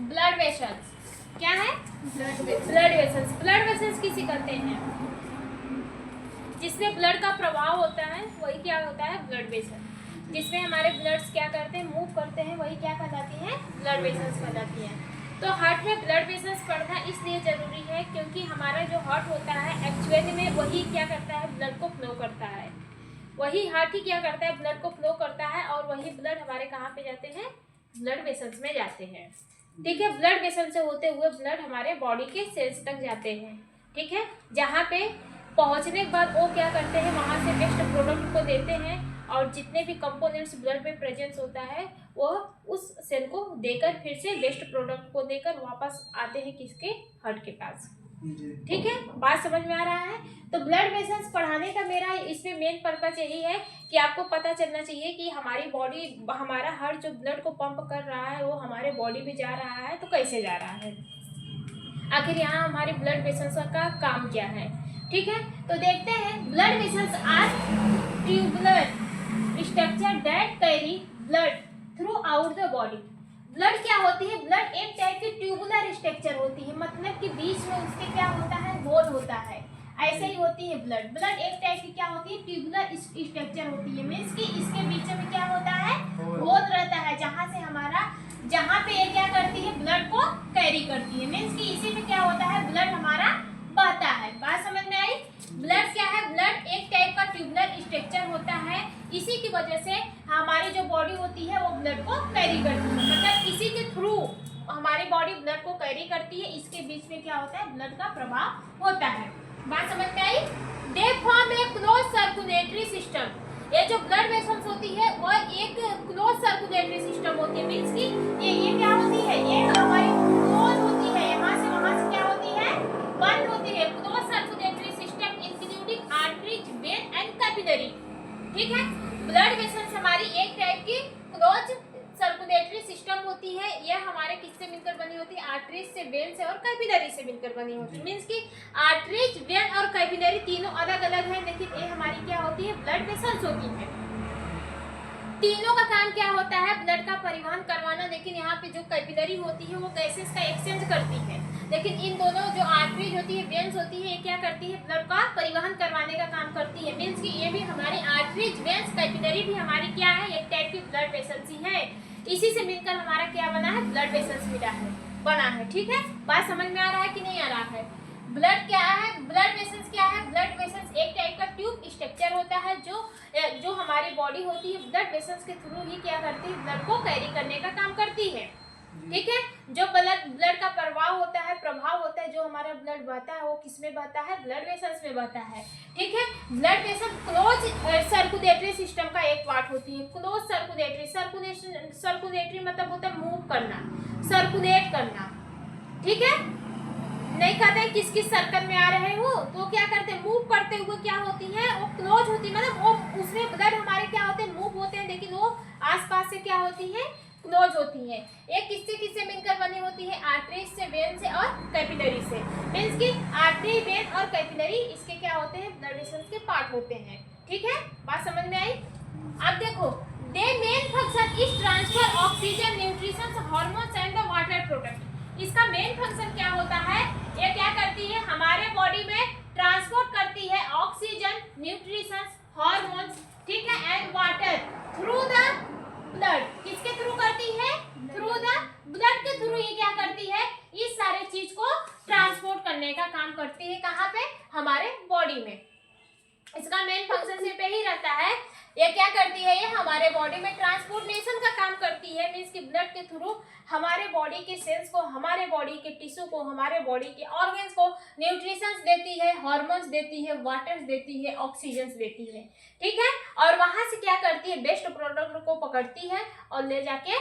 Blood vessels. क्या है? Blood vessels. Blood vessels किसे कहते हैं? जिसमें ब्लड का प्रवाह होता है वही क्या होता है? Blood vessel. जिसमें हमारे ब्लड्स क्या करते हैं? मूव करते हैं, वही क्या कहलाती हैं? ब्लड वेसल्स कहलाती हैं। तो हार्ट में ब्लड वेसल्स पढ़ना इसलिए ज़रूरी है क्योंकि हमारा जो हार्ट होता है एक्चुअली में वही क्या करता है? ब्लड को फ्लो करता है। वही हार्ट ही क्या करता है? ब्लड को फ्लो करता है और वही ब्लड हमारे कहाँ पे जाते हैं? ब्लड वेसल्स में जाते हैं। ठीक है, ब्लड वेसल से होते हुए ब्लड हमारे बॉडी के सेल्स तक जाते हैं। ठीक है, जहाँ पे पहुँचने के बाद वो क्या करते हैं? वहाँ से वेस्ट प्रोडक्ट को देते हैं और जितने भी कंपोनेंट्स ब्लड में प्रेजेंस होता है वो उस सेल को देकर फिर से वेस्ट प्रोडक्ट को देकर वापस आते हैं किसके? हार्ट के पास। ठीक है, बात समझ में आ रहा है? तो ब्लड वेसल्स पढ़ाने का मेरा इसमें मेन पर्पस यही है कि आपको पता चलना चाहिए कि हमारी बॉडी, हमारा हार्ट जो ब्लड को पंप कर रहा है वो हमारे बॉडी में जा रहा है तो कैसे जा रहा है, आखिर यहाँ हमारे ब्लड वेसल्स का काम क्या है। ठीक है, तो देखते हैं। Blood vessels are tubular structure that carry blood throughout the body. Blood क्या होती है? ब्लड एक टाइप की ट्यूबुलर स्ट्रक्चर होती है, मतलब कि बीच में उसके क्या होता है? होल होता है। ऐसे ही होती है ब्लड। ब्लड एक टाइप की क्या होती है? ट्यूबुलर स्ट्रक्चर होती है, मीन्स कि इसके बीच में क्या होता है? होल रहता है, जहाँ से हमारा, जहाँ पे ये क्या करती है? ब्लड को कैरी करती है, मीन्स कि इसी में क्या होता है? ब्लड हमारा बहता है। बात समझ में आई? ब्लड क्या है? ब्लड एक टाइप का ट्यूबुलर स्ट्रक्चर होता है, इसी की वजह से हमारी जो बॉडी होती है वो ब्लड को कैरी करती है, मतलब इसी के थ्रू हमारी बॉडी ब्लड को कैरी करती है। इसके बीच में क्या होता है? ब्लड का प्रवाह होता है। बात समझ में आई? They form a close circulatory system. ये जो ब्लड वेसल्स होती है वो एक क्लोज सर्कुलेटरी सिस्टम होती है, मीन्स कि ये क्या होती है? ये हमारी क्लोज होती है, यहाँ से वहाँ से क्या होती है? बंद होती है। Close circulatory system including arteries, when and capillary. ठीक है, ब्लड वेसल्स हमारी एक टाइप की क्लोज सर्कुलेटरी सिस्टम होती है। यह हमारे किससे मिलकर बनी होती है? आर्टरीज से, वेन से और कैपिलरी से मिलकर बनी होती है। मीन्स कि आर्टरीज, वेन और कैपिलरी तीनों अलग अलग है, लेकिन ये हमारी क्या होती है? ब्लड वेसल्स होती है। तीनों का काम क्या होता है? ब्लड का परिवहन करवाना, लेकिन यहाँ पे जो कैपिलरी होती है वो गैसेस का एक्सचेंज करती है, लेकिन इन दोनों जो आर्टरीज होती है, वेन्स होती है, ये क्या करती है? ब्लड का परिवहन करवाने का काम करती है। मीन्स कि ये भी हमारी आर्टरीज, वेन्स, कैपिलरी भी हमारी क्या है? एक टाइप की ब्लड वेसल्स ही है। इसी से मिलकर हमारा क्या बना है? ब्लड वेसल्स मिला है, बना है। ठीक है, बात समझ में आ रहा है कि नहीं आ रहा है? ब्लड क्या है? ब्लड वेसल्स क्या है? ब्लड वेसल्स एक टाइप का ट्यूब स्ट्रक्चर होता है जो हमारी बॉडी होती है ब्लड वेसल्स के थ्रू ही क्या करती है? ब्लड को कैरी करने का काम करती है। ठीक है, जो ब्लड का प्रवाह होता है, प्रभाव होता है, जो हमारा ब्लड बहता है वो किस में बहता है? ब्लड वेसल्स में बहता है। ठीक है, blood vessel close circulatory system का एक पार्ट होती है। क्लोज सर्कुलेटरी मतलब होता है मूव करना, सर्कुलेट करना। ठीक है, नहीं कहते हैं किस किस सर्कल में आ रहे हो, तो क्या करते हैं? मूव करते हुए क्या होती है? वो क्लोज होती है, मतलब वो उसमें ब्लड हमारे क्या होते हैं? मूव होते हैं, लेकिन वो आसपास से क्या होती है? क्लोज होती है। एक किससे मिलकर बनी होती है? आर्टरीज से, वेन से और कैपिलरी से। मीन्स कि आर्टरी, वेन और कैपिलरी इसके क्या होते हैं? ब्लड वेसल्स के पार्ट होते हैं। ठीक है, बात समझ में आई? अब देखो, they main function is transfer oxygen, nutrition, hormones and the water product. इसका मेन फंक्शन क्या होता है? ये क्या करती है? हमारे बॉडी में ट्रांसपोर्ट करती है ऑक्सीजन, न्यूट्रिशन, हार्मोन्स, ठीक है, and water through the blood. किसके थ्रू करती है? थ्रू द ब्लड के थ्रू ये क्या करती है? इस सारे चीज को ट्रांसपोर्ट करने का काम करती है। कहाँ पे? हमारे बॉडी में। इसका मेन फंक्शन सिर्फ यही रहता है, ये क्या करती है? ये हमारे बॉडी में ट्रांसपोर्टेशन का काम करती है, मीन्स कि ब्लड के थ्रू हमारे बॉडी के सेल्स को, हमारे बॉडी के टिश्यू को, हमारे बॉडी के ऑर्गन्स को न्यूट्रिशंस देती है, हार्मोन्स देती है, वाटर्स देती है, ऑक्सीजन देती है। ठीक है, और वहां से क्या करती है? वेस्ट प्रोडक्ट को पकड़ती है और ले जाके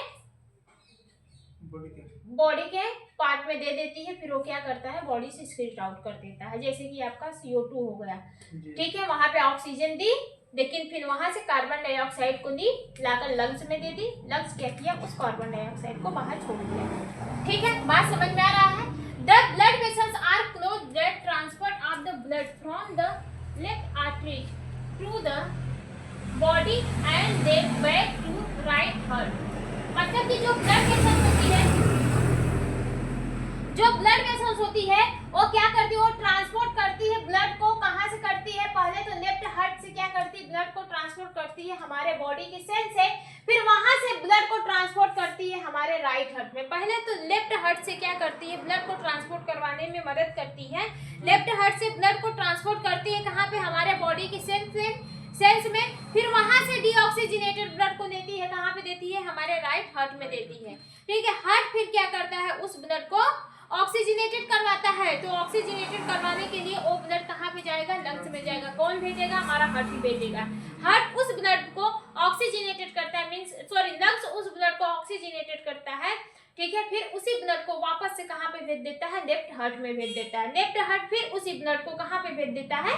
बॉडी के पार्ट में दे देती है। फिर वो क्या करता है? बॉडी से स्क्रीट आउट कर देता है, जैसे कि आपका CO2 हो गया। ठीक है, वहां पे ऑक्सीजन दी, लेकिन फिर वहां से कार्बन डाइऑक्साइड को दी, लाकर लंग्स में दे दी। लंग्स क्या किया? उस कार्बन डाइऑक्साइड को बाहर छोड़ दिया। ठीक है, बात समझ में आ रहा है? The blood vessels are close that transport of the blood from the left artery to the body and then back to right heart. मतलब कि जो ब्लड वेसल्स होती है जो ब्लड वेसल्स होती है वो क्या करती है, वो ट्रांसपोर्ट करती है ब्लड को। कहाँ से करती है, पहले तो लेफ्ट हार्ट से क्या करती है, ब्लड को ट्रांसपोर्ट करती है हमारे बॉडी की सेल से, फिर वहां से ब्लड को ट्रांसपोर्ट करती है हमारे राइट हार्ट में। पहले तो लेफ्ट हार्ट से क्या करती है, ब्लड को ट्रांसपोर्ट करवाने में मदद करती है। लेफ्ट हार्ट से ब्लड को ट्रांसपोर्ट करती है कहाँ पे, हमारे बॉडी की सेल्स में, फिर वहां से डीऑक्सीजनेटेड ब्लड को देती है, कहाँ पे देती है, हमारे राइट हार्ट में देती है। ठीक है, हार्ट फिर क्या करता है, उस ब्लड को ऑक्सीजनेटेड करवाता है। तो ऑक्सीजनेटेड करवाने के लिए वो ब्लड कहाँ पे जाएगा, लंग्स में जाएगा। कौन भेजेगा, हमारा हार्ट ही भेजेगा। हार्ट उस ब्लड को ऑक्सीजनेटेड करता है, लंग्स उस ब्लड को ऑक्सीजनेटेड करता है। ठीक है, फिर उसी ब्लड को वापस से कहाँ पे भेज देता है, लेफ्ट हार्ट में भेज देता है। लेफ्ट हार्ट फिर उसी ब्लड को कहाँ पे भेज देता है,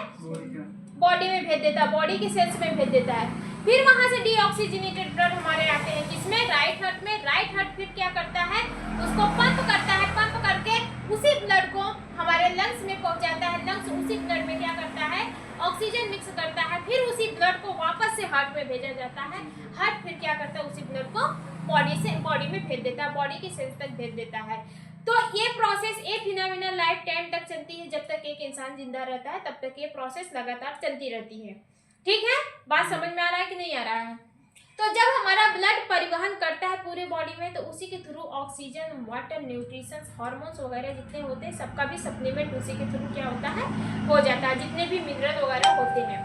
बॉडी में भेज देता है, बॉडी के सेल्स में भेज देता है। फिर वहां से डीऑक्सीजनेटेड ब्लड हमारे आते हैं किसमें, राइट हार्ट में। राइट हार्ट फिर क्या करता है, उसको पंप करता है, पंप करके उसी ब्लड को हमारे लंग्स में पहुंचाता है। लंग्स उसी ब्लड में क्या करता है, ऑक्सीजन मिक्स करता है, फिर उसी ब्लड को वापस से हार्ट में भेजा जाता है। हार्ट फिर क्या करता है, उसी ब्लड को बॉडी में भेज देता है, बॉडी की सेल्स तक भेज देता है। तो ये प्रोसेस, ये फिनोमिना लाइफ टाइम तक चलती है। जब तक एक इंसान जिंदा रहता है तब तक ये प्रोसेस लगातार चलती रहती है। ठीक है, बात समझ में आ रहा है कि नहीं आ रहा है। तो जब हमारा ब्लड परिवहन करता है पूरे बॉडी में, तो उसी के through oxygen, water, nutritions, hormones वगैरह जितने होते हैं सबका भी सप्लीमेंट उसी के थ्रू क्या होता है, हो जाता है, जितने भी मिनरल वगैरह होते हैं।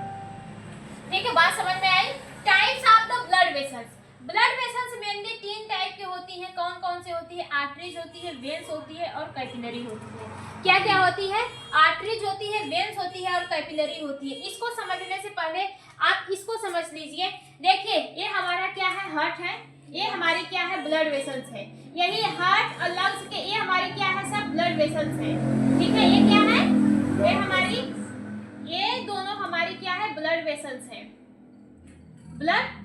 ठीक है, बात समझ में आई। Types of the blood vessels. Blood vessels mainly 3 type की होती हैं। कौन कौन से होती है, आर्टरीज होती है, वेन्स होती है और कैपिलरी होती है। क्या क्या होती है, आर्टरीज होती है, वेन्स होती है और कैपिलरी होती है। इसको समझने से पहले आप इसको समझ लीजिए। देखिए, ये हमारा क्या है, हार्ट है, ये हमारी क्या है, ब्लड वेसल्स है। यही हार्ट और लंग्स के ये हमारी क्या है, सब ब्लड वेसल्स है। ठीक है, ये क्या है, ये हमारी, ये दोनों हमारी क्या है, ब्लड वेसल्स है, ब्लड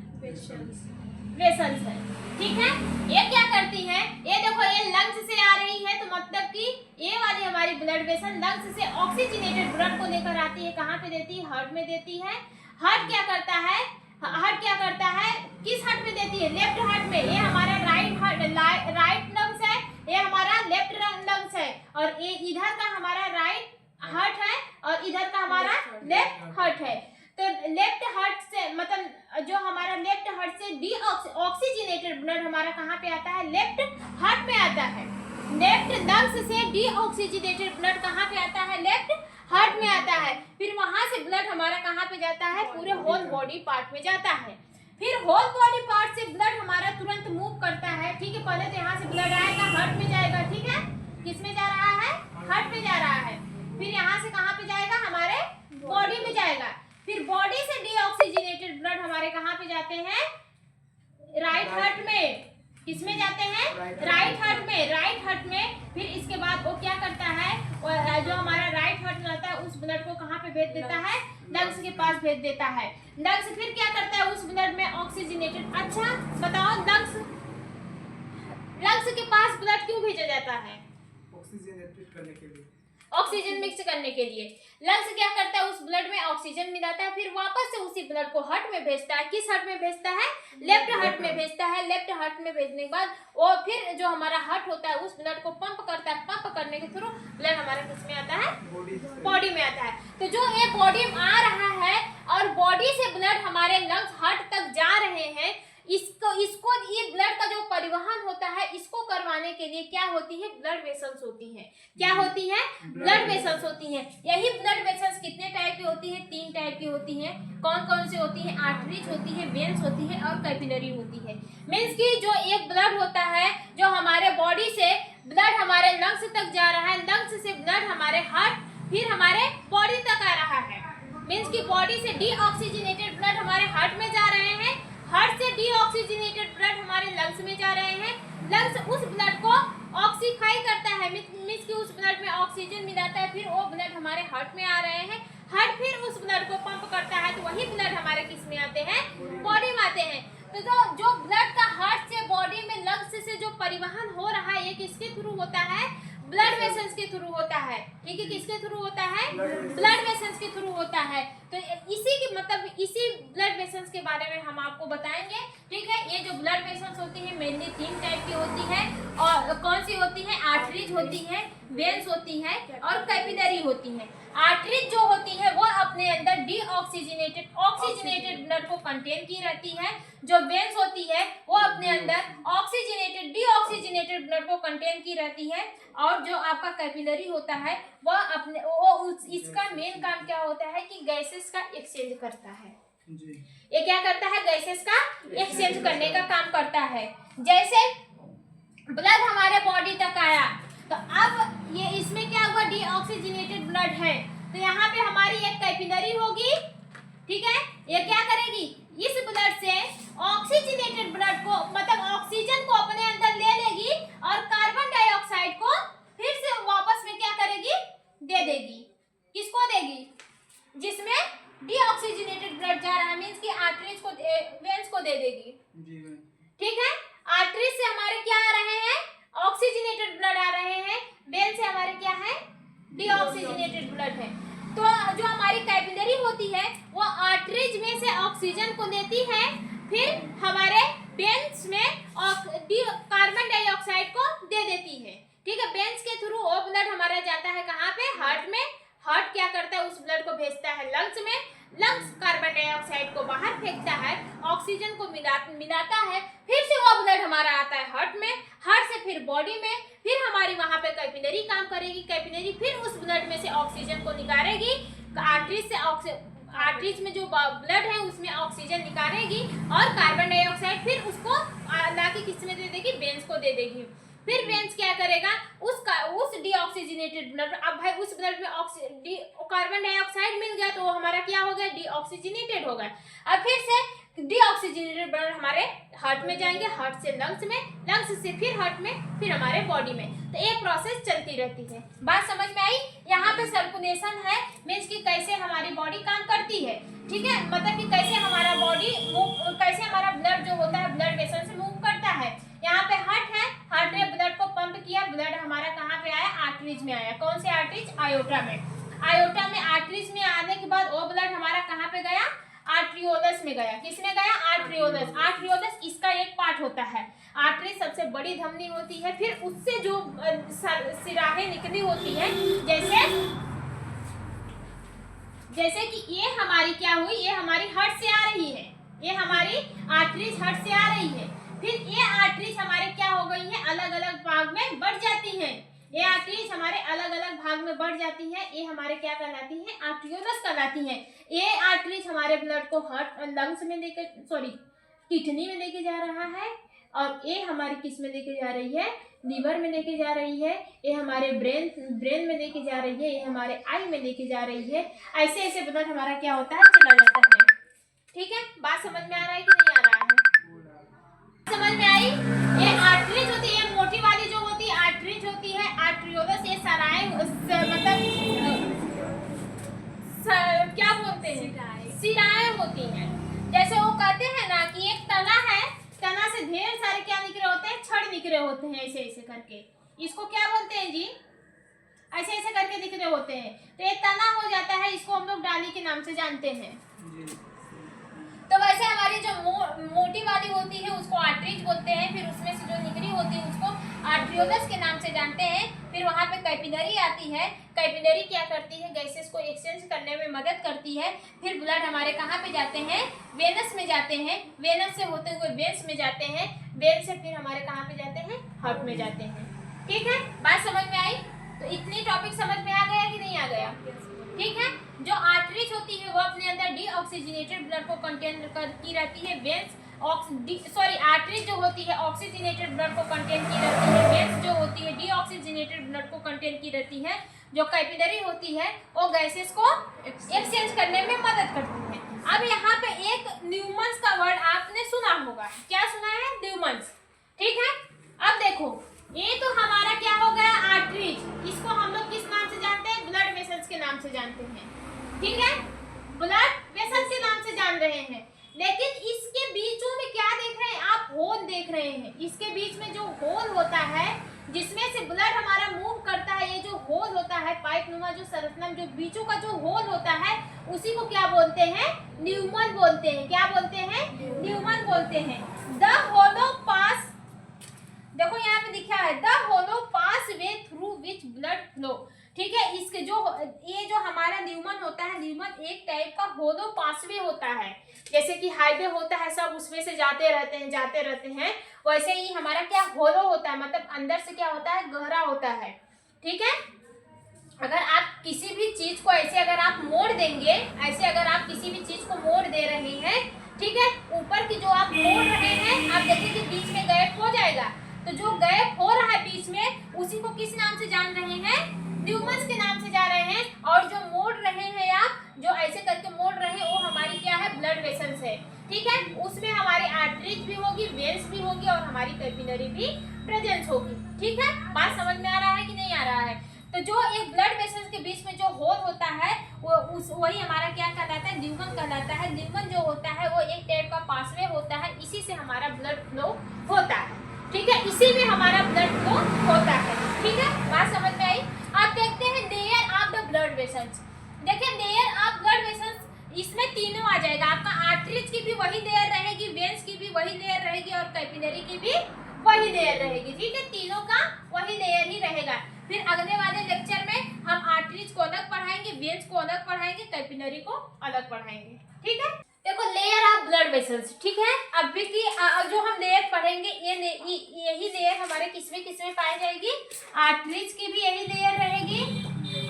वेसल्स है। ठीक है, ये क्या करती है, ये देखो, ये लंग्स से आ रही है, तो मतलब कि ये वाली हमारी ब्लड वेसल लंग्स से ऑक्सीजनेटेड ब्लड को लेकर आती है, कहाँ पे देती है, हार्ट में देती है। हार्ट क्या करता है, हार्ट क्या करता है, किस हार्ट में देती है, लेफ्ट हार्ट में। ये हमारा राइट लंग्स है, ये हमारा लेफ्ट लंग्स है, और ये इधर का हमारा राइट हार्ट है और इधर का हमारा लेफ्ट हार्ट है। तो लेफ्ट हार्ट से मतलब जो हमारा लेफ्ट हार्ट से डीऑक्सीजनेटेड ब्लड हमारा कहाँ पे आता है, लेफ्ट हार्ट में आता है। लेफ्ट लंग्स से डीऑक्सीजनेटेड ब्लड कहाँ पे आता है, लेफ्ट हार्ट में आता है। फिर वहां से ब्लड हमारा कहाँ पे जाता है, पूरे होल बॉडी पार्ट में जाता है। फिर होल बॉडी पार्ट से ब्लड हमारा तुरंत मूव करता है। ठीक है, पहले तो यहाँ से ब्लड आएगा, हार्ट में जाएगा। ठीक है, किस में जा रहा है, हार्ट में जा रहा है। फिर यहाँ से कहाँ पे जाएगा, हमारे बॉडी में जाएगा। फिर बॉडी से डीऑक्सीजनेटेड ब्लड हमारे कहाँ पे जाते हैं, राइट हार्ट में। किसमें जाते हैं, राइट हार्ट में। राइट हार्ट में फिर इसके बाद वो क्या करता है, जो हमारा राइट हार्ट में रहता है उस ब्लड को कहाँ पे भेज देता है, लंग्स के पास भेज देता है। लंग्स फिर क्या करता है, उस ब्लड में ऑक्सीजनेटेड। अच्छा बताओ, लंग्स के पास ब्लड क्यों भेजा जाता है, ऑक्सीजनेटेड करने के लिए, ऑक्सीजन मिक्स करने के लिए। लंग्स क्या करता है, उस ब्लड में ऑक्सीजन मिलाता है, फिर वापस से उसी ब्लड को हार्ट में भेजता है। किस हार्ट में भेजता है, लेफ्ट हार्ट में भेजता है। लेफ्ट हार्ट में भेजने के बाद वो फिर जो हमारा हार्ट होता है उस ब्लड को पंप करता है। पंप करने के थ्रू ब्लड हमारा किस में आता है, बॉडी में आता है। तो जो ये बॉडी में आ रहा है और बॉडी से ब्लड हमारे लंग्स हार्ट तक जा रहे हैं, इसको ये ब्लड का जो परिवहन होता है इसको करवाने के लिए क्या होती है, ब्लड वेसल्स होती हैं। क्या होती है, ब्लड वेसल्स होती हैं। यही ब्लड वेसल्स कितने टाइप की होती है, 3 टाइप की होती हैं। कौन कौन से होती है, आर्टरीज होती है, वेन्स होती है और कैपिलरी होती है। मींस की जो एक ब्लड होता है, जो हमारे बॉडी से ब्लड हमारे लंग्स तक जा रहा है, लंग्स से ब्लड हमारे हार्ट, फिर हमारे बॉडी तक आ रहा है। मींस की बॉडी से डीऑक्सीजनेटेड ब्लड हमारे हार्ट में जा रहे हैं, हार्ट से डीऑक्सीजनेटेड ब्लड हमारे लंग्स में जा रहे हैं। लंग्स उस ब्लड को ऑक्सीफाई करता है, मींस कि उस ब्लड में ऑक्सीजन मिलाता है, फिर वो ब्लड हमारे हार्ट में आ रहे हैं। हार्ट फिर उस ब्लड को पंप करता है, तो वही ब्लड हमारे किस में आते हैं, बॉडी में आते हैं। तो जो ब्लड का हार्ट से बॉडी में लंग्स से जो परिवहन हो रहा है, ये किसके थ्रू होता है, ब्लड वेसल्स के थ्रू होता है। ठीक है, किसके थ्रू होता है, ब्लड वेसल्स के थ्रू होता है। तो इसी के मतलब इसी ब्लड वेसल्स के बारे में हम आपको बताएंगे। ठीक है, ये जो ब्लड वेसल्स होती है मेनली 3 टाइप की होती है, और कौन सी होती है, आर्टरीज होती है, वेन्स होती है और कैपिलरी होती है। आर्टरीज जो होती है वो अपने अंदर डीऑक्सीजनेटेड ऑक्सीजनेटेड ब्लड को कंटेन की रहती है। जो वेन्स होती है वो अपने अंदर ऑक्सीजनेटेड डीऑक्सीजनेटेड ब्लड को कंटेन की रहती है। और जो आपका कैपिलरी होता है इसका मेन काम क्या होता है कि गैसेस का एक्सचेंज करता है। ये क्या करता है, गैसेस का एक्सचेंज करने का काम करता है। जैसे ब्लड हमारे बॉडी तक आया तो अब ये इसमें क्या हुआ, डीऑक्सीजनेटेड ब्लड है, तो यहाँ पे हमारी एक कैपिलरी होगी, ठीक है। ये क्या करेगी, इस ब्लड से ऑक्सीजनेटेड ब्लड को मतलब ऑक्सीजन को अपने अंदर ले लेगी और कार्बन डाइऑक्साइड को फिर से वापस में क्या करेगी, दे देगी। किसको देगी, जिसमें डीऑक्सीजनेटेड ब्लड जा रहा है, मींस कि आर्टरीज को, वेन्स को दे देगी, ठीक है। आर्टरीज से हमारे क्या आ रहे हैं, ऑक्सीजनेटेड ब्लड आ रहे हैं, वेन से हमारे क्या है, डीऑक्सीजनेटेड ब्लड है। तो जो हमारी कैपिलरी होती है वो आर्टरीज में से ऑक्सीजन को लेती है, फिर हमारे वेन्स में कार्बन डाइऑक्साइड को दे देती है, ठीक है। वेन्स के थ्रू वो ब्लड हमारा जाता है कहाँ पे, हार्ट में। हार्ट क्या करता है, उस ब्लड को भेजता है लंग्स में, लंग्स कार्बन डाइऑक्साइड को बाहर फेंकता है, ऑक्सीजन को मिलाता है, फिर से वो ब्लड हमारा आता है हार्ट में, हार्ट से फिर बॉडी में, फिर हमारी वहां पे कैपिलरी काम करेगी, कैपिलरी फिर उस ब्लड में से ऑक्सीजन को निकालेगी, आर्टरीज में जो ब्लड है उसमें ऑक्सीजन निकालेगी और कार्बन डाइऑक्साइड फिर उसको लाके किस में दे देगी, वेन्स को दे देगी। फिर वेन्स क्या करेगा, उस डीऑक्सीजनेटेड ब्लड, अब भाई उस ब्लड में कार्बन डाइऑक्साइड मिल गया तो वो हमारा क्या हो गया, डीऑक्सीजनेटेड हो गया। अब फिर से डीऑक्सीजनेटेड ब्लड हमारे हार्ट में जाएंगे, हार्ट से लंग्स में, लंग्स से फिर हार्ट में, फिर हमारे बॉडी में। तो ये प्रोसेस चलती रहती है। बात समझ में आई। यहाँ पे सर्कुलेशन है, मीन्स कि कैसे हमारी बॉडी काम करती है, ठीक है, मतलब कि कैसे हमारा बॉडी कैसे हमारा ब्लड जो होता है ब्लड वेसल से मूव करता है। यहाँ पे हार्ट है, हार्ट ने ब्लड को पंप किया, ब्लड हमारा कहाँ पे आया, आर्टरीज में आया। कौन से आर्टरीज, आयोटा में। आयोटा में आर्टरीज में आने के बाद वो ब्लड हमारा कहाँ पे गया, आर्ट्रियोलस में गया। किसमें गया, आर्ट्रियोलस। आर्ट्रियोलस इसका एक पार्ट होता है। आर्टरी सबसे बड़ी धमनी होती है, फिर उससे जो सिराहें निकली होती है, जैसे कि ये हमारी क्या हुई, ये हमारी हार्ट से आ रही है, ये हमारी आर्टरीज हार्ट से आ रही है, फिर ये आर्टरीज हमारे क्या हो गई है, अलग अलग भाग में बढ़ जाती हैं। ये आर्टरीज हमारे अलग अलग भाग में बढ़ जाती है, ये हमारे क्या कहलाती है, आर्ट्रियोलस कहलाती है। ये आर्टरीज हमारे ब्लड को हार्ट लंग्स में लेकर किडनी में लेके जा रहा है, और ये हमारी किस में लेके जा रही है, लीवर में लेके जा रही है, ये हमारे ब्रेन में लेके जा रही है, ये हमारे आई में लेके जा रही है। ऐसे ऐसे ब्लड हमारा क्या होता है, चला जाता है, ठीक है। बात समझ में आ रहा है कि नहीं आ रहा है, समझ में आई। ये आर्टरीज होती है, मोटी वाली जो होती है आर्टरीज होती है, आर्ट्रियोलस ये सराय मतलब क्या बोलते हैं, सिराएं होती हैं। जैसे वो कहते हैं ना कि एक तना है, तना से ढेर सारे क्या निकले होते हैं, छड़ निकले होते हैं, ऐसे ऐसे करके, इसको क्या बोलते हैं जी, ऐसे ऐसे करके निकले होते हैं, तो ये तना हो जाता है, इसको हम लोग डाली के नाम से जानते हैं। तो वैसे हमारी जो मोटी वाली होती है उसको आर्टरीज बोलते हैं, फिर उसमें से जो निकली होती है उसको आर्ट्रियोलस के नाम से जानते हैं। फिर वहाँ पे कैपिलरी आती है, कैपिलरी क्या करती है, गैसेस को एक्सचेंज करने में मदद करती है। फिर ब्लड हमारे कहाँ पे जाते हैं, वेनस में जाते हैं, वेनस से होते हुए वेन्स में जाते हैं, वेन से फिर हमारे कहाँ पे जाते हैं, हार्ट में जाते हैं, ठीक है। बात समझ में आई। तो इतनी टॉपिक समझ में आ गया कि नहीं आ गया, ठीक है। जो आर्टरीज होती है वो अपने अंदर डीऑक्सीजनेटेड ब्लड को कंटेन की रहती है, वेन्स आर्टरीज जो होती है ऑक्सीजनेटेड ब्लड को कंटेन की रहती है, वेन्स जो होती है डीऑक्सीजनेटेड ब्लड को कंटेन की रहती है। जो कैपिलरी होती है वो गैसेस को एक्सचेंज करने में मदद करती है। अब यहाँ पे एक न्यूमन्स का वर्ड आपने सुना होगा, क्या सुना है, न्यूमन्स, ठीक है। अब देखो ये तो हमारा क्या हो गया, आर्टरीज, इसको हम लोग किस नाम से जानते हैं, ब्लड वेसल्स के नाम से जानते हैं, ठीक है, ब्लड वेसल्स के नाम से जान रहे हैं। लेकिन इसके बीचों में क्या देख रहे हैं आप, होल देख रहे हैं। इसके बीच में जो होल होता है जिसमें से ब्लड हमारा मूव करता है, ये जो होल होता है, पाइप नुमा जो संरचना जो बीचों का जो होल होता है उसी को क्या बोलते हैं, न्यूमन बोलते हैं। क्या बोलते हैं, न्यूमन बोलते हैं। देखो यहाँ पे लिखा है the hollow pass way through which blood flow. ठीक है, इसके जो ये जो हमारा न्यूमन होता है, न्यूमन एक टाइप का होलो पासवे होता है। जैसे कि हाईवे होता है, सब उसमें से जाते रहते हैं, वैसे ही हमारा क्या होलो होता है, मतलब अंदर से क्या होता है, गहरा होता है। ठीक है, अगर आप किसी भी चीज को ऐसे अगर आप मोड़ देंगे, ऐसे अगर आप किसी भी चीज को मोड़ दे रहे हैं, ठीक है, ऊपर की जो आप मोड़ रहे हैं, आप देखिए कि बीच में गैप हो जाएगा, तो जो गैप हो रहा है बीच में, उसी को किस नाम से जान रहे हैं, न्यूमन्स के नाम से जा रहे हैं। और जो मोड़ रहे हैं आप, जो ऐसे करके मोड़ रहे हैं, वो हमारी क्या है, ब्लड वेसल्स है। ठीक है, उसमें हमारी आर्टरीज भी होगी, वेन्स भी होगी और हमारी कैपिलरी भी प्रेजेंस होगी। ठीक है, बात समझ में आ रहा है कि नहीं आ रहा है? तो जो एक ब्लड वेसल्स के बीच में जो होल होता है, वही हमारा क्या कहलाता है, ल्यूमन कहलाता है। ल्यूमन जो होता है वो एक टाइप का पासवे होता है, इसी से हमारा ब्लड फ्लो होता है। ठीक है, इसी में हमारा ब्लड फ्लो होता है। ठीक है, बात समझ में आई? आप देखते हैं layer of the blood vessels. देखिए लेयर ऑफ ब्लड वेसल्स, इसमें तीनों आ जाएगा आपका। आर्टरीज की भी वही लेयर रहेगी, वेन्स की भी वही लेयर रहेगी और कैपिलरी की भी वही लेयर रहेगी। ठीक है, तीनों का वही लेयर ही रहेगा। फिर अगले वाले लेक्चर में हम आर्टरीज को अलग पढ़ाएंगे, वेन्स को अलग पढ़ाएंगे, कैपिलरी को अलग पढ़ाएंगे। ठीक है, देखो लेयर ऑफ ब्लड वेसल्स। ठीक है, अभी की जो हम लेयर पढ़ेंगे, यही लेयर हमारे किसमें पाई जाएगी, आर्टरीज की भी यही लेयर रहेगी,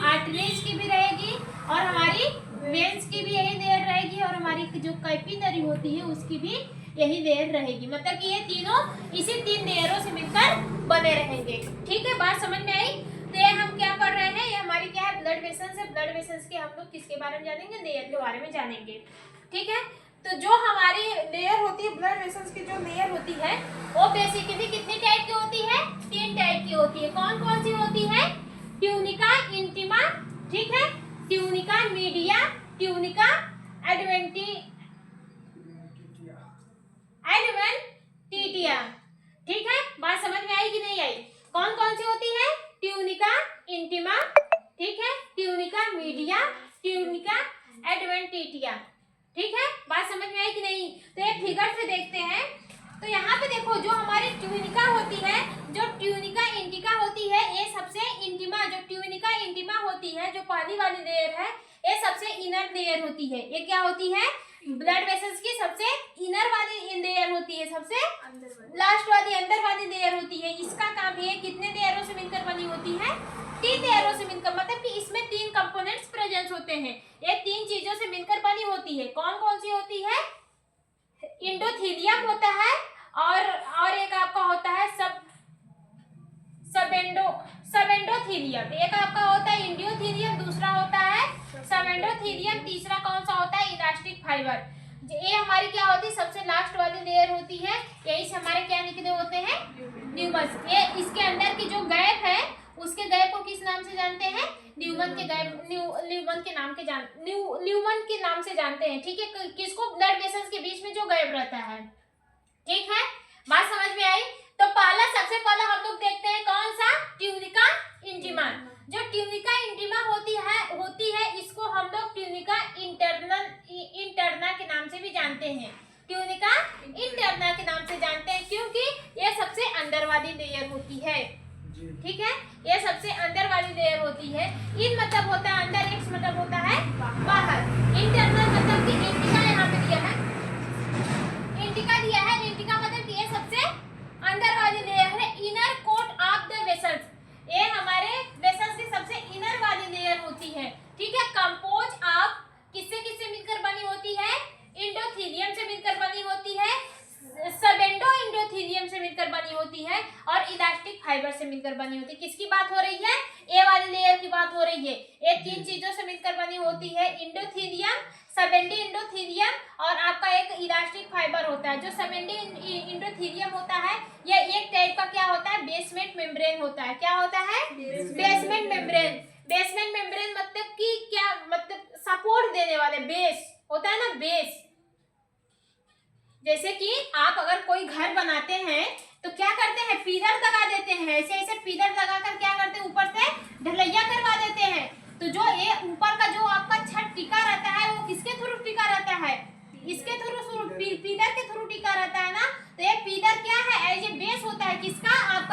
आर्टरीज की भी रहेगी और हमारी वेन्स की भी यही लेयर रहेगी और हमारी जो कैपिलरी होती है उसकी भी यही लेयर रहेगी। मतलब कि ये तीनों इसी 3 लेयरों से मिलकर बने रहेंगे। ठीक है, बात समझ में आई? तो ये हम क्या पढ़ रहे हैं, ये हमारी क्या है, ब्लड वेसल्स है। ब्लड वेसल्स के हम लोग किसके बारे में जानेंगे, लेयर के बारे में जानेंगे। ठीक है, तो जो हमारी लेयर होती है, ब्लड वेसल्स की जो लेयर होती है, वो बेसिकली कितनी टाइप की होती है, 3 टाइप की होती है। कौन कौन सी होती है, ट्यूनिका इंटिमा, ठीक है, ट्यूनिका मीडिया, ट्यूनिका एडवेंटिटिया। ठीक है, बात समझ में आई कि नहीं आई? कौन कौन सी होती है, ट्यूनिका इंटिमा, ठीक है, ट्यूनिका मीडिया, ट्यूनिका एडवेंटिटिया। ठीक है, बात समझ में आई कि नहीं? तो ये फिगर से देखते हैं। तो यहाँ पे देखो, जो हमारी ट्यूनिका होती है, जो ट्यूनिका इंटिका होती है, ये सबसे इंटिमा, जो ट्यूनिका इंटिमा होती है, जो पहली वाली लेयर है, ये सबसे इनर लेयर होती है। ये क्या होती है, ब्लड वेसल्स की सबसे इनर वाली लेयर होती है, सबसे लास्ट वाली अंदर वाली लेयर होती है। इसका काम ये कितने लेयरों से मिलकर बनी होती है, 3 लेयरों से मिलकर, मतलब कि इसमें 3 कंपोनेंट्स प्रेजेंट होते हैं। ये 3 चीजों से मिलकर बनी होती है। कौन कौन सी होती है, इंडोथीलियम होता है और एक आपका होता है सबएंडोथीलियम। एक आपका होता है इंडियोथीलियम, दूसरा होता है सबएंडोथीलियम, तीसरा कौन सा होता है, इलास्टिक फाइबर। ये हमारी क्या होती है, सबसे लास्ट वाली लेयर होती है। यही से हमारे क्या निकले होते हैं, न्यूमन्स। ये इसके अंदर की जो गैप है, उसके गैप को किस नाम से जानते हैं, न्यूमन के गैप, न्यूमन के नाम से जानते हैं। ठीक है, किसको, ब्लड वेसल्स के बीच में जो गैप रहता है। ठीक है, बात समझ में आई? तो सबसे पहला हम लोग देखते हैं कौन सा, ट्यूनिका इंटिमा। जो ट्यूनिका इंटिमा होती है, इसको हम लोग ट्यूनिका इंटरना के नाम से भी जानते हैं। ट्यूनिका इंटरना के नाम से जानते हैं क्योंकि ये सबसे अंदर वाली लेयर होती है। ठीक है, ये सबसे अंदर वाली लेयर होती है। इन मतलब होता है अंदर, एक्स मतलब होता है बाहर। इंटरनल मतलब कि इंटिका यहाँ पे दिया है, इंटिका दिया है, इंटिका मतलब कि ये सबसे अंदर वाली लेयर है, inner coat of the vessels. ये हमारे वेसल्स की सबसे इनर वाली लेयर होती है। ठीक है, कंपोज ऑफ किससे मिलकर बनी होती है, इंडोथीलियम से मिलकर बनी होती है, सबएंडो इंडोथीलियम से मिलकर बनी होती है और इलास्टिक फाइबर से मिलकर बनी होती है। किसकी बात हो रही है, ए वाली लेयर की बात हो रही है। ये 3 चीजों से मिलकर बनी होती है, इंडोथीलियम, सबएंडो इंडोथीलियम और आपका एक इलास्टिक फाइबर होता है। जो सबएंडो इंडोथीलियम होता है, यह एक टाइप का क्या होता है, बेसमेंट मेम्ब्रेन होता है। क्या होता है, बेसमेंट मेम्ब्रेन। बेसमेंट मेम्ब्रेन मतलब कि क्या, मतलब सपोर्ट देने वाले, बेस होता है ना, बेस। जैसे कि आप अगर कोई घर बनाते हैं तो क्या करते हैं, पिलर लगा देते हैं, ऐसे ऐसे पिलर लगाकर क्या करते हैं, ऊपर से ढलैया करवा देते हैं। तो जो ये ऊपर का जो आपका छत टिका रहता है, वो किसके थ्रू टिका रहता है, इसके थ्रू, पिलर के थ्रू टिका रहता है ना। तो ये पिलर क्या है, एज ए बेस होता है, किसका, आपका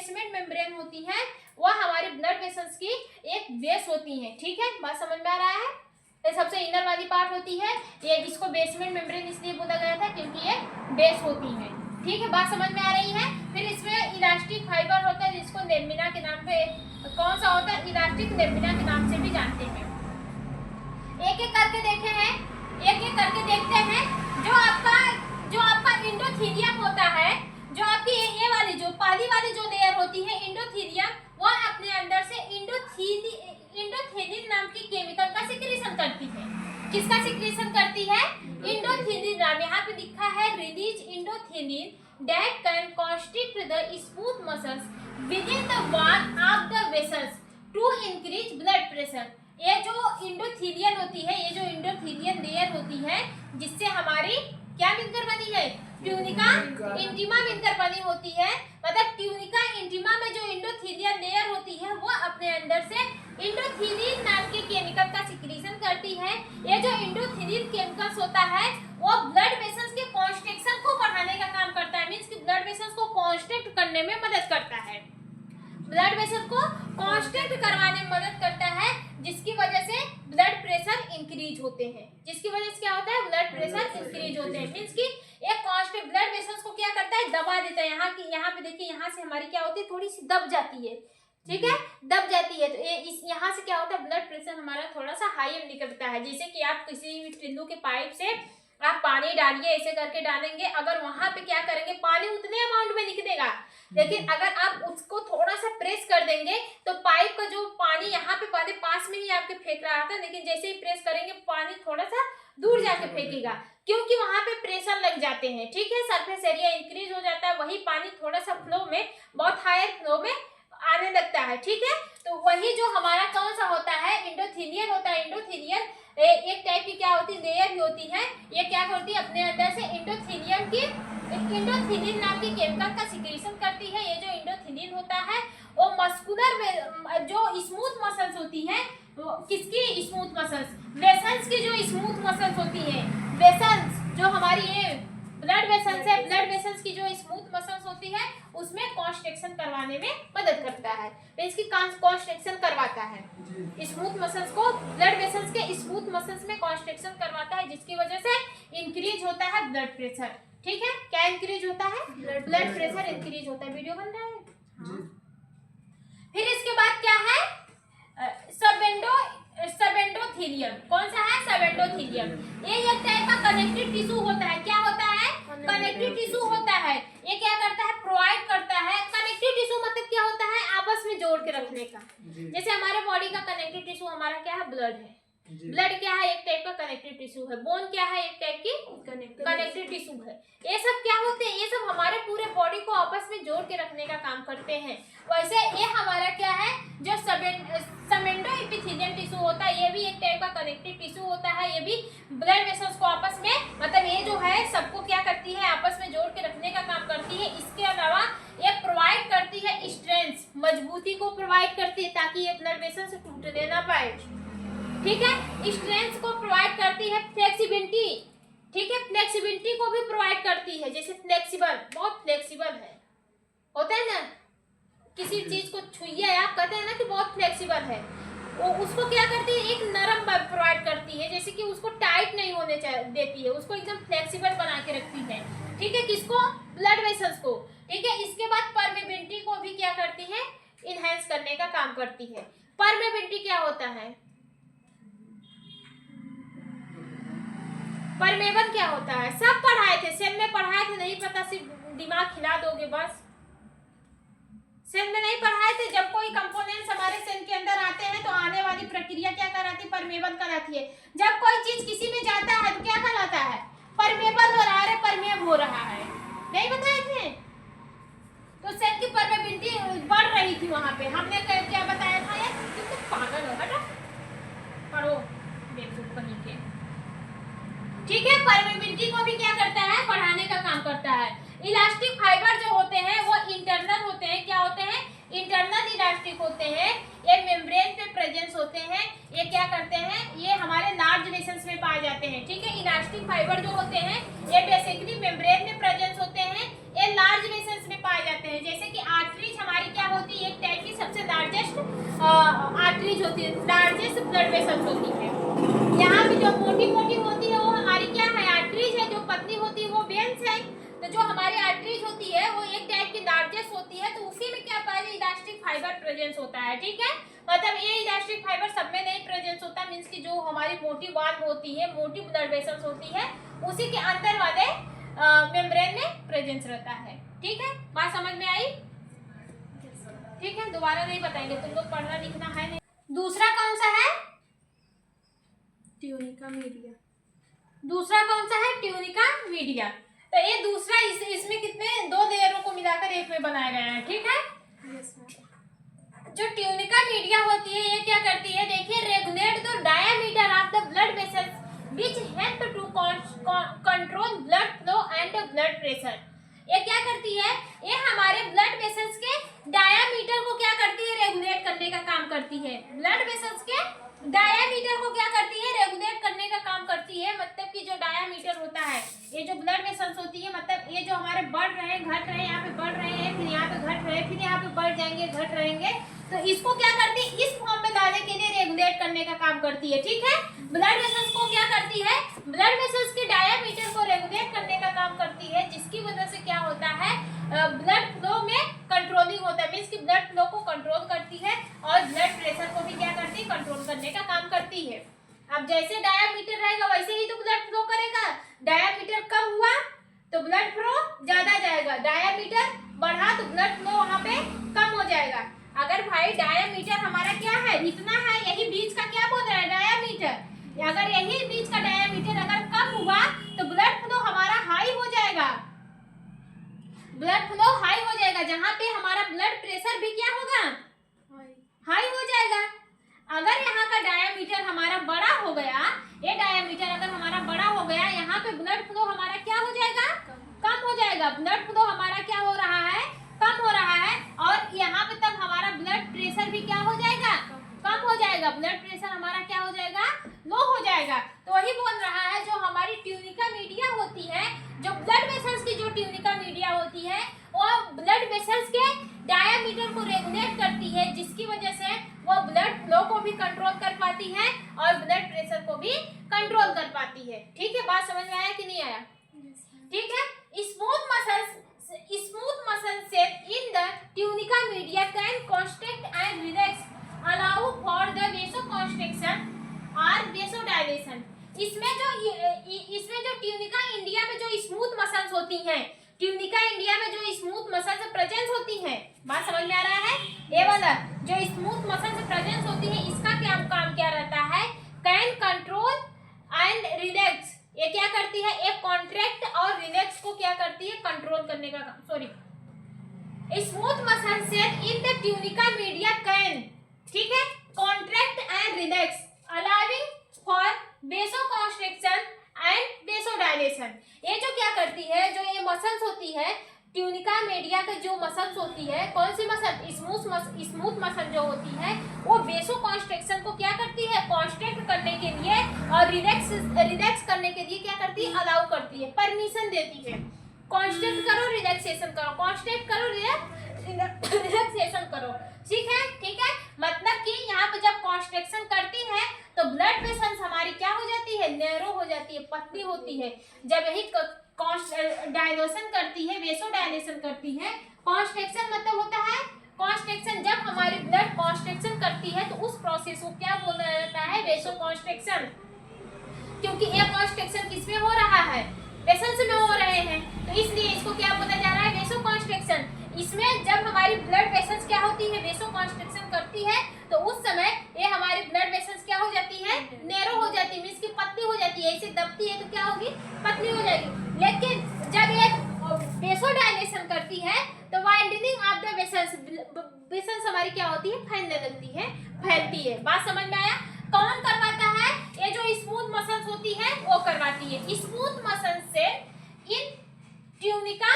बेसमेंट मेम्ब्रेन होती है वो हमारे ब्लड वेसल्स की एक बेस होती है। ठीक है, बात समझ में आ रहा है? ये सबसे इनर वाली पार्ट होती है, ये इसको बेसमेंट मेम्ब्रेन इसलिए बोला गया था क्योंकि ये बेस होती है। ठीक है, बात समझ में आ रही है? फिर इसमें इलास्टिक फाइबर होता है जिसको लेमिना के नाम पे, कौन सा होता है, इलास्टिक लेमिना के नाम से भी जानते हैं। एक एक करके देखे हैं, एक एक करके देखते हैं। जो आपका इंडोथीलियम होता है, जो आपकी ये वाली जो पाली वाली जो लेयर होती है इंडोथीलियम, वो अपने अंदर से इंडोथीलिन नाम की केमिकल का सिक्रीशन करती है। किसका सिक्रीशन करती है? इंडोथीलिन नाम, यहाँ पे लिखा है release endothelin that can constrict the smooth muscles within the wall of the vessels to increase blood pressure. ये जो इंडोथीलियन होती है, ये जो इंडोथीलियन लेयर होती है जिससे हमारी क्या मिलकर बनी है? ट्यूनिका इंटीमा मिलकर बनी होती है। मतलब ट्यूनिका इंटीमा में जो इंडोथीलियन लेयर होती है वो अपने अंदर से इंडोथीलिन नाम के केमिकल का सिक्रीशन करती है। ये जो इंडोथीलिन केमिकल्स होता है वो ब्लड वेसल्स के कॉन्स्ट्रिक्शन को बढ़ाने का काम करता है, मींस कि ब्लड वेसल्स को कॉन्स्ट्रिक्ट करने में मदद करता है, ब्लड वेसल को कॉन्स्ट्रिक्ट करवाने में मदद करता है, जिसकी वजह से ब्लड प्रेशर इंक्रीज होते हैं। जिसकी वजह से क्या होता है? ब्लड प्रेशर इंक्रीज होते हैं, मींस कि एक कांस्टेंट ब्लड वेसल्स को क्या करता है? दबा देता है। यहाँ पे देखिए, यहाँ से हमारी क्या होती है? थोड़ी सी दब जाती है। ठीक है, दब जाती है तो इस यहाँ से क्या होता है? ब्लड प्रेशर हमारा थोड़ा सा हाई निकलता है। जैसे कि आप किसी भी टिल्लू के पाइप से आप पानी डालिए, ऐसे करके डालेंगे, अगर वहां पे क्या करेंगे, पानी उतने अमाउंट में निकलेगा, लेकिन अगर आप उसको थोड़ा सा प्रेस कर देंगे तो पाइप का जो पानी यहाँ पे पहले पास में ही आपके फेंक रहा था, लेकिन जैसे ही प्रेस करेंगे पानी थोड़ा सा दूर जाके फेंकेगा, क्योंकि वहां पे प्रेशर लग जाते हैं। ठीक है, सरफेस एरिया इंक्रीज हो जाता है, वही पानी थोड़ा सा फ्लो में, बहुत हायर फ्लो में आने लगता है। ठीक है, तो वही जो हमारा कौन सा होता है? इंडोथीलियन होता है। इंडोथीलियन एक टाइप की क्या होती है? लेयर ही होती है। ये क्या करती है? अपने अंदर से इंडोथीलिन नाम की केमिकल का सिक्रीशन करती है। ये जो इंडोथीलिन होता है वो मस्कुलर में जो स्मूथ मसल्स होती है, किसकी स्मूथ मसल्स? वेसल्स की जो स्मूथ मसल्स होती है, वेसल्स जो हमारी ये ब्लड वेसल्स है, ब्लड वेसल्स की जो स्मूथ मसल्स होती है उसमें कॉन्स्ट्रिक्शन करवाने में मदद करता है, इसकी कॉन्स्ट्रिक्शन करवाता है। स्मूथ मसल्स को, ब्लड वेसल्स के स्मूथ मसल्स में कॉन्स्ट्रिक्शन करवाता है, जिसकी वजह से इंक्रीज होता है ब्लड प्रेशर। ठीक है, क्या इंक्रीज होता है? ब्लड प्रेशर इंक्रीज होता है। वीडियो बन रहा है? फिर इसके बाद क्या है? सबेंडोथीलियम। कौन सा है? सबेंडोथीलियम। ये एक टाइप का कनेक्टिव टिश्यू होता है। क्या होता है? कनेक्टिव टिश्यू होता है। ये क्या करता है? प्रोवाइड करता है। कनेक्टिव टिश्यू मतलब क्या होता है? आपस में जोड़ के रखने का। जैसे हमारे बॉडी का कनेक्टिव टिश्यू हमारा क्या है? ब्लड है। ब्लड क्या है? एक टाइप का कनेक्टिव टिश्यू है। बोन क्या है? एक टाइप की कनेक्टिव टिश्यू है। ये सब क्या होते हैं? ये सब हमारे पूरे बॉडी को आपस में जोड़ के रखने का काम करते हैं। वैसे ये हमारा क्या है? जो सबेंडो एपिथेलियम टिश्यू होता है, ये भी एक टाइप का कनेक्टिव टिश्यू होता है। ये भी ब्लड वेसल्स को आपस में, मतलब ये जो है सबको क्या करती है? आपस में जोड़ के रखने का काम करती है। इसके अलावा ये प्रोवाइड करती है स्ट्रेंथ, मजबूती को प्रोवाइड करती है ताकि ये ब्लड वेसल से टूटने ना पाए। ठीक है, स्ट्रेंथ को प्रोवाइड करती है। फ्लेक्सिबिलिटी, ठीक है, फ्लेक्सिबिलिटी को भी प्रोवाइड करती है। जैसे फ्लेक्सिबल, बहुत फ्लेक्सिबल है, होता है ना, किसी चीज को छुइए आप, कहते हैं ना कि बहुत फ्लेक्सिबल है, वो उसको क्या करती है? एक नरम प्रोवाइड करती है, जैसे कि उसको टाइट नहीं होने देती है, उसको एकदम फ्लेक्सिबल बना के रखती है। ठीक है, किसको? ब्लड वेसल्स को। ठीक है, इसके बाद परमेबिलिटी को भी क्या करती है? इनहेंस करने का काम करती है। परमेबिलिटी क्या होता है? परमेबल क्या होता है? सब पढ़ाए थे, सेल में पढ़ाए थे, नहीं पता, सिर्फ दिमाग खिला दोगे बस। सेल में नहीं पढ़ाए थे। जब कोई कंपोनेंट्स हमारे सेल के अंदर आते हैं तो आने वाली प्रक्रिया क्या कहलाती है? परमेबल कहलाती है। जब कोई चीज किसी में जाता है तो क्या कहलाता है? परमेबल हो रहा है, परमेब हो रहा है। नहीं बताए थे? तो सेल की परमेबिलिटी बढ़ रही थी वहां पे। हमने क्या बताया था? यार तुम तो पागल हो, हटो, पढ़ो बेवकूफ कहीं के। ठीक है, परमेबिलिटी को भी क्या करता है? बढ़ाने का काम करता है। इलास्टिक फाइबर जो होते हैं वो इंटरनल होते हैं। क्या होते हैं? इंटरनल इलास्टिक होते हैं। ये मेम्ब्रेन पे प्रेजेंस होते हैं। ये क्या करते हैं? ये हमारे लार्ज वेसल्स में पाए जाते हैं। ठीक है, इलास्टिक फाइबर जो होते हैं ये बेसिकली मेम्ब्रेन में प्रेजेंस होते हैं। ये लार्ज वेसल्स में पाए जाते हैं, जैसे कि आर्टरीज हमारी क्या होती है, एक टाइप की सबसे लार्जेस्ट आर्टरीज होती है, लार्जेस्ट ब्लड वेसल्स होती है। यहाँ पे जो मोटी मोटी होती है वो हमारी क्या है, आर्टरीज है, जो पतली होती है वो वेन्स है। तो जो हमारी आर्टरीज होती है वो एक टाइप की लार्जेस्ट होती है, तो उसी में क्या पाया जाए, इलास्टिक फाइबर प्रेजेंस होता है, ठीक है। मतलब ये इलास्टिक फाइबर सब में नहीं प्रेजेंस होता, मींस कि जो हमारी मोटी वाल्व होती है, मोटी ब्लड वेसल्स होती है, उसी के अंदर वाले मेम्ब्रेन में प्रेजेंस रहता है, ठीक है। बात समझ में आई? ठीक है, दोबारा नहीं बताएंगे, तुम लोग पढ़ना लिखना है नहीं। दूसरा कौन सा है, ट्यूनिका मीडिया। दूसरा कौन सा है, ट्यूनिका मीडिया। तो ये दूसरा इसमें कितने, दो लेयरों को मिलाकर एक में बनाया गया है, ठीक है। Yes ma'am. जो ट्यूनिका मीडिया होती है ये क्या करती है, देखिए, regulate the diameter of the blood vessels which help to control blood flow and blood pressure. ये क्या करती है, ये हमारे ब्लड वेसल्स के डायमीटर को क्या करती है, रेगुलेट करने का काम करती है। ब्लड वेसल्स के डायमीटर को क्या करती है, रेगुलेट करने का काम करती है। मतलब कि जो डायमीटर होता है, ये जो ब्लड वेसल्स होती है, मतलब ये जो हमारे बढ़ रहे हैं, घट रहे हैं, यहाँ पे बढ़ रहे हैं, फिर यहाँ पे घट रहे हैं, फिर यहाँ पे बढ़ जाएंगे, घट रहेंगे, तो इसको क्या करती है, इस फॉर्म में लाने के लिए रेगुलेट करने का काम करती है, ठीक है। ब्लड वेसल्स को क्या करती है, ब्लड वेसल्स के डायमीटर को रेगुलेट करने का काम करती है, जिसकी वजह से क्या होता है, ब्लड फ्लो में कंट्रोलिंग होता है, मींस कि ब्लड फ्लो को कंट्रोल करती है और ब्लड प्रेशर को भी क्या करती है, कंट्रोल करने का काम करती है। अब जैसे डायमीटर रहेगा वैसे ही तो ब्लड फ्लो करेगा। डायमीटर कम हुआ तो ब्लड फ्लो ज्यादा जाएगा, डायमीटर बढ़ा तो ब्लड फ्लो वहां पे कम हो जाएगा। अगर भाई डायमीटर हमारा क्या है, इतना है, यही बीच का क्या बोल रहा है, डायमीटर, अगर यही बीच का डायमीटर अगर कम हुआ तो ब्लड फ्लो हमारा हाई हो जाएगा, ब्लड फ्लो हाई हो जाएगा, जहां पे हमारा ब्लड प्रेशर भी क्या होगा, हाई हो जाएगा। अगर यहाँ का डायमीटर हमारा बड़ा हो गया, ये डायमीटर अगर हमारा बड़ा हो गया, यहाँ पे ब्लड फ्लो हमारा क्या हो जाएगा, कम हो जाएगा। ब्लड फ्लो हमारा क्या हो रहा है, कम हो रहा है, और यहाँ पे तब हमारा ब्लड प्रेशर भी क्या हो जाएगा, कम हो जाएगा। ब्लड प्रेशर हमारा क्या हो जाएगा, लो हो जाएगा। तो वही बोल रहा है, जो हमारी ट्यूनिका मीडिया होती है, जो ब्लड वेसल्स की जो ट्यूनिका मीडिया होती है, वो ब्लड वेसल्स के डायमीटर को रेगुलेट करती है, जिसकी वजह से वो ब्लड फ्लो को भी कंट्रोल कर पाती है और ब्लड प्रेशर को भी कंट्रोल कर पाती है, ठीक है। बात समझ में आया कि नहीं आया? ठीक है। Smooth muscles set in the tunica media can constrict and relax allow for the vasoconstriction और वेसोडाइलेशन। इसमें जो ट्यूनिका इंडिया में जो स्मूथ मसल्स होती हैं, ट्यूनिका इंडिया में जो स्मूथ मसल्स प्रेजेंस होती हैं, बात समझ में आ रहा है? ये वाला जो स्मूथ मसल्स प्रेजेंस होती है, इसका क्या काम क्या रहता है, कैन कंट्रोल एंड रिलैक्स। ये क्या करती है, एक कॉन्ट्रैक्ट और रिलैक्स को क्या करती है, कंट्रोल करने का काम। Sorry, smooth muscle set in the tunica media can, ठीक है, contract and relax allowing for vasoconstriction and vasodilation. ये जो क्या करती है, जो ये मसल्स होती है ट्यूनिका मीडिया के, जो मसल्स होती है, कौन सी मसल, स्मूथ मसल जो होती है, वो वेसोकॉन्स्ट्रिक्शन को क्या करती है, कॉन्स्ट्रिक्ट करने के लिए और रिलैक्स करने के लिए क्या करती है, अलाउ करती है, परमिशन देती है। कॉन्स्ट्रिक्ट करो, रिलैक्सेशन करो, कॉन्स्ट्रिक्ट करो, रिलैक्सेशन करो, ठीक है, ठीक है। मतलब कि यहाँ पे जब कॉन्स्ट्रिक्शन करती है तो ब्लड वेसल्स हमारी क्या हो जाती है, नैरो हो जाती है, पतली होती है। जब यही डायलेशन करती है, वेसोडाइलेशन करती है। कॉन्स्ट्रिक्शन मतलब होता है कॉन्स्ट्रिक्शन, जब हमारी ब्लड कॉन्स्ट्रिक्शन करती है तो उस प्रोसेस को क्या बोला जाता है, वेसोकॉन्स्ट्रिक्शन। क्योंकि ये कॉन्स्ट्रिक्शन किसमें हो रहा है, वेसल्स में हो रहे हैं, तो इसलिए इसको क्या बोला जा रहा है, वेसोकॉन्स्ट्रिक्शन। इसमें जब हमारी ब्लड वेसल्स क्या होती है, वेसोकॉन्स्ट्रिक्शन करती है, तो उस समय ये हमारी ब्लड वेसल्स क्या हो जाती है, नैरो हो जाती है, मींस की पतली हो जाती है। ऐसे दबती है तो क्या होगी, पतली हो जाएगी। लेकिन जब ये वेसोडाइलेशन करती है तो वाइडनिंग ऑफ द वेसल्स हमारी क्या होती है, फैलने लगती है, फैलती है। बात समझ में आया? कौन करवाता है, ये जो स्मूथ मसल्स होती है वो करवाती है। स्मूथ मसल्स से इन ट्यूनिका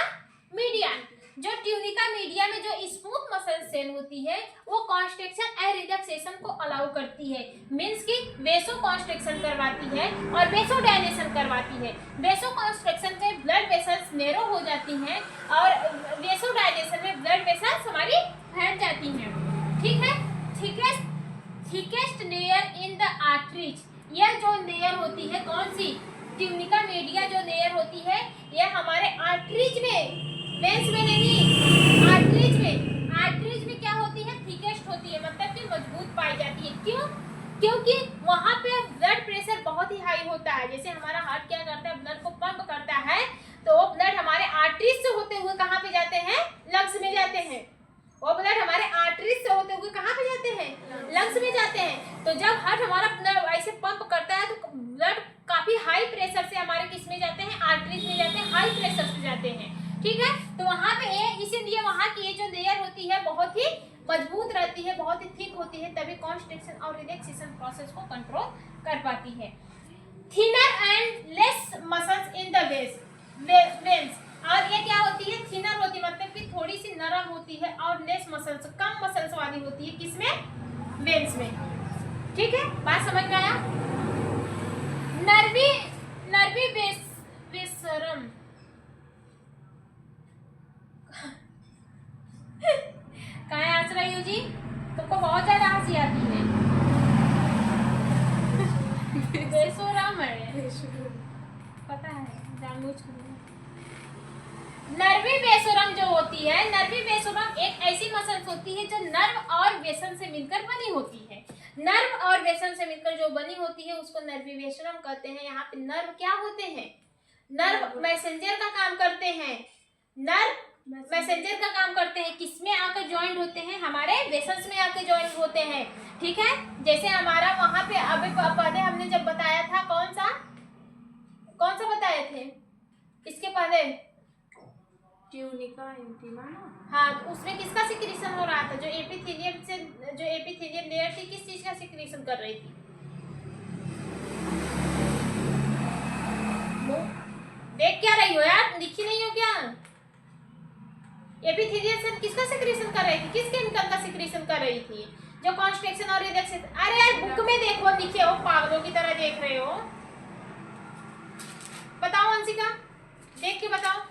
मीडिया, जो ट्यूनिका मीडिया में जो स्मूथ मसल्स सेल होती है वो कॉन्स्ट्रिक्शन एंड रिलैक्सेशन को अलाउ करती है, मीन्स कि वेसो कॉन्स्ट्रिक्शन करवाती है और वेसो डायलेशन करवाती है। वेसो कॉन्स्ट्रिक्शन में ब्लड वेसल्स नैरो हो जाती हैं और वेसो डायलेशन में ब्लड वेसल्स हमारी फैल जाती हैं। ठीक है, thickest layer in the arteries, यह जो लेयर होती है कौन सी, ट्यूनिका मीडिया जो लेयर होती है यह हमारे आर्टरीज में, वेंस में नहीं, आर्टरीज में क्या होती है, थिकेस्ट होती है, मतलब कि मजबूत पाई जाती है। क्यों? क्योंकि वहाँ पे ब्लड प्रेशर बहुत ही हाई होता है। जैसे हमारा हार्ट क्या करता है, ब्लड को पंप करता है, तो वो ब्लड हमारे आर्टरीज से होते हुए कहाँ पे जाते हैं, लंग्स में जाते हैं। वो ब्लड हमारे आर्टरीज से होते हुए कहाँ पे जाते हैं, लंग्स में जाते हैं। तो जब हार्ट हमारा ब्लड ऐसे पंप करता है तो ब्लड काफी हाई प्रेशर से हमारे किस में जाते हैं, आर्टरीज में जाते हैं, हाई प्रेशर से जाते हैं। ठीक है, तो वहाँ पे इसीलिए वहाँ की ये जो लेयर होती है बहुत ही मजबूत रहती है, बहुत ही थिक होती है, तभी कॉन्स्ट्रिक्शन और रिलैक्सेशन प्रोसेस को कंट्रोल कर पाती है। Thinner and less muscles in the veins, और ये क्या होती है, थिनर होती है, मतलब कि थोड़ी सी नरम होती है, और लेस मसल्स, कम मसल्स वाली होती है, किसमें, वेन्स में। ठीक है, बात समझ में आया। नर्वी वेसरम कहाँ है हंस रही हो जी, तुमको बहुत ज्यादा हंसी आती है। वेसोरम है, पता है, जानबूझ कर। नर्वी वेसोरम जो होती है, नर्वी वेसोरम एक ऐसी मसल्स होती है जो नर्व और वेसल से मिलकर बनी होती है। नर्व और वेसल से मिलकर जो बनी होती है उसको नर्वी वेसोरम कहते हैं। यहाँ पे नर्व क्या होते हैं, नर्व मैसेंजर का काम करते हैं, नर्व मैसेंजर का काम करते हैं, किसमें आकर ज्वाइंट होते हैं, हमारे वेसल्स में आकर ज्वाइंट होते हैं। ठीक है, जैसे हमारा वहां पे अभी पहले हमने जब बताया था, कौन सा बताए थे इसके पहले, ट्यूनिका इंटीमा ना। हाँ, तो उसमें किसका सिक्रीशन हो रहा था, जो एपिथेलियम लेयर थी किस चीज का सिक्रीशन कर रही थी, देख क्या रही हो यार, लिखी नहीं हो क्या। एपिथेलियम सेल किसका सिक्रीशन कर रही थी, किस केमिकल का सिक्रीशन कर रही थी, जो कॉन्स्ट्रिक्शन और रिलैक्सेशन। अरे यार बुक में देखो, लिखे हो, पागलों की तरह देख रहे हो। बताओ अंशिका, देख के बताओ।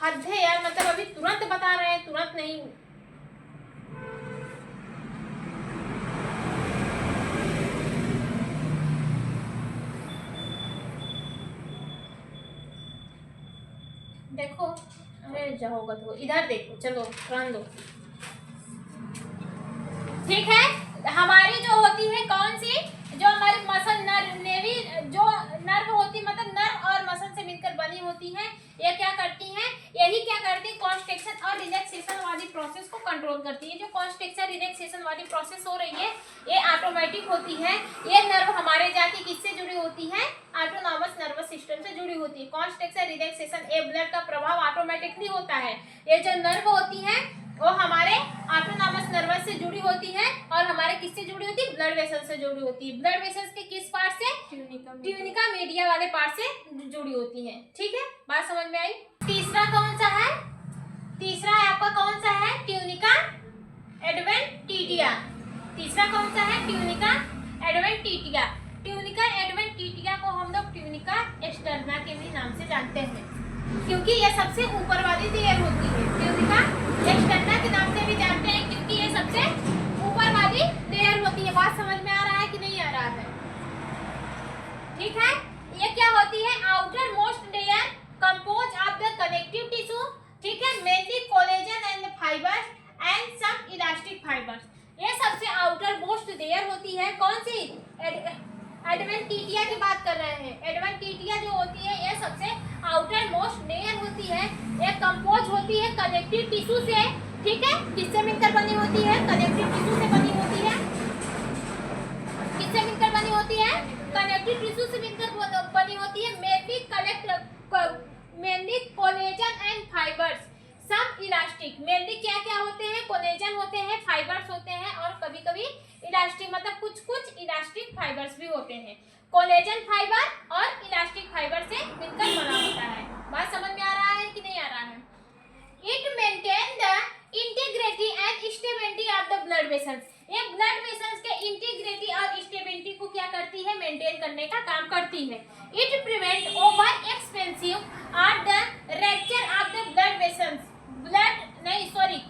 हद है यार, मतलब अभी तुरंत बता रहे हैं, तुरंत नहीं। देखो, अरे जाओगा तो इधर देखो, चलो रन दो। ठीक है, हमारी जो होती है कौन सी, जो हमारी मसल नेवी जो नर्व होती है, मतलब नर्व और मसल से मिलकर बनी होती है, ये क्या करती हैं, यही क्या करती है, कॉन्स्ट्रिक्शन और रिलैक्सेशन वाली प्रोसेस को कंट्रोल करती है। जो कॉन्स्ट्रिक्शन रिलैक्सेशन वाली प्रोसेस हो रही है ये ऑटोमेटिक होती है। ये नर्व हमारे जाके किससे जुड़ी होती है, ऑटोनॉमस नर्वस सिस्टम से जुड़ी होती है। कॉन्स्ट्रिक्शन रिलैक्सेशन ये ब्लड का प्रभाव ऑटोमेटिकली होता है। ये जो नर्व होती है वो हमारे ऑटोनॉमस नर्वस से जुड़ी होती है और हमारे किससे जुड़ी होती है, ब्लड वेसल से जुड़ी होती है। ब्लड वेसल्स के किस पार्ट से, ट्यूनिका मीडिया वाले पार्ट से जुड़ी होती है। ठीक है, बात समझ में आई। तीसरा कौन सा है, तीसरा आपका कौन सा है, ट्यूनिका एडवेंटिटिया। तीसरा कौन सा है, ट्यूनिका एडवेंटिटिया। ट्यूनिका एडवेंटिटिया को हम लोग ट्यूनिका एक्सटर्ना के भी नाम से जानते हैं, क्योंकि ये सबसे ऊपर वाली लेयर होती है। ट्यूनिका एक्सटर्ना के नाम से भी जानते हैं क्योंकि ये सबसे ऊपर वाली लेयर होती है। बात समझ में आ रहा है कि नहीं आ रहा है। ठीक है, ये क्या होती है, outer most layer compose of the connective tissue. ठीक है, mainly collagen and fibres and some elastic fibres. ये सबसे आउटर मोस्ट लेयर होती है, कौन सी, एडवेंटिटिया की बात कर रहे हैं। एडवेंटिटिया जो होती है ये सबसे आउटर मोस्ट लेयर होती है। ये कंपोज होती है कनेक्टिव टिश्यू से। ठीक है, किससे मिलकर बनी होती है, कनेक्टिव टिश्यू से बनी होती है। किससे मिलकर बनी होती है, कनेक्टिव टिश्यू से मिलकर बनी होती है। Mainly collagen and fibres, some elastic. Mainly क्या क्या होते हैं, कोलेजन होते हैं, फाइबर्स होते हैं और कभी कभी इलास्टिक, मतलब कुछ कुछ इलास्टिक फाइबर्स भी होते हैं। कोलेजन फाइबर और इलास्टिक फाइबर से मिलकर बना होता है। बात समझ में आ रहा है कि नहीं आ रहा है। It maintain stability of the blood vessels, ये ब्लड वेसल्स के इंटीग्रिटी और स्टेबिलिटी को क्या करती है, मेंटेन करने का काम करती है। इट प्रिवेंट ओवर एक्सपेंसिव और the rupture of the blood vessels, blood नहीं सॉरी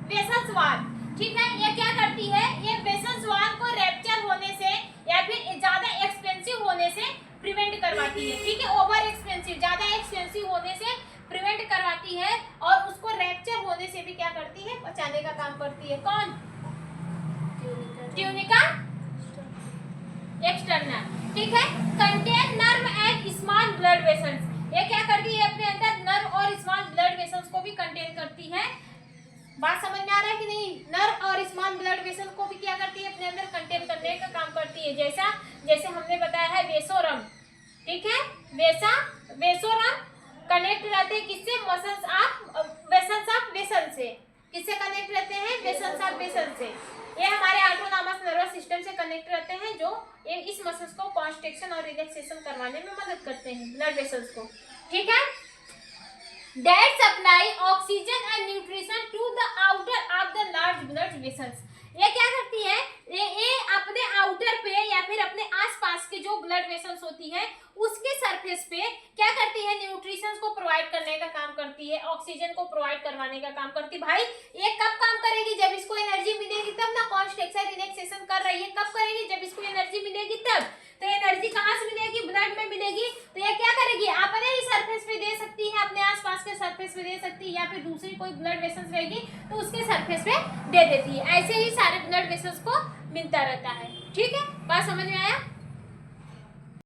वेसल्स वॉल, ठीक है। ये क्या करती है, ये वेसल्स वॉल को रप्चर होने से या फिर ज्यादा एक्सपेंसिव होने से प्रिवेंट करवाती है, ठीक है। ओवर एक्सपेंसिव, ज्यादा एक्सपेंसिव होने से प्रिवेंट करवाती है और उसको रैप्चर होने से भी क्या करती है, बचाने का काम करती है। कौन, ट्यूनिका एक्सटर्नल, ठीक है। Contain nerve and small blood vessels, ये क्या करती है, अपने अंदर नर्व और स्मॉल ब्लड वेसल्स को भी कंटेन करती है। बात समझ में आ रहा है कि नहीं, नर्व और स्मॉल ब्लड वेसल को भी क्या करती है, अपने अंदर कंटेन करने का काम करती है। जैसे हमने बताया है वेसोरम, ठीक है, वेसोरम कनेक्ट रहते हैं किससे, मसल्स ऑफ वेसल से, किससे कनेक्ट रहते हैं, वेसल्स ऑफ वेसल से। ये हमारे ऑटोनॉमस नर्वस सिस्टम से कनेक्ट रहते हैं, जो इस मसल्स को कॉन्ट्रैक्शन और रिलैक्सेशन करवाने में मदद करते हैं, ब्लड वेसल्स को, ठीक है। That supply oxygen and nutrition to the outer of the large blood vessels, ये क्या करती है, ये अपने आउटर पे या फिर अपने आसपास के जो ब्लड वेसल्स होती है उसके सरफेस पे क्या करती है, न्यूट्रिशंस को प्रोवाइड करने का काम करती है, ऑक्सीजन को प्रोवाइड करवाने का काम करती है। भाई ये कब काम करेगी, जब इसको एनर्जी मिलेगी तब ना, कॉन्ट्रैक्शन रिलैक्सेशन कर रही है, कब करेगी, जब इसको एनर्जी मिलेगी तब। तो एनर्जी कहाँ से मिलेगी, ब्लड में मिलेगी, तो ये क्या करेगी, अपने ही सरफेस पे दे सकती है, अपने आसपास के सरफेस पे दे सकती है, या फिर दूसरी कोई ब्लड वेसल्स रहेगी तो उसके सरफेस पे दे देती है। ऐसे ही सारे ब्लड वेसल्स को मिलता रहता है, ठीक है। बात समझ में आया।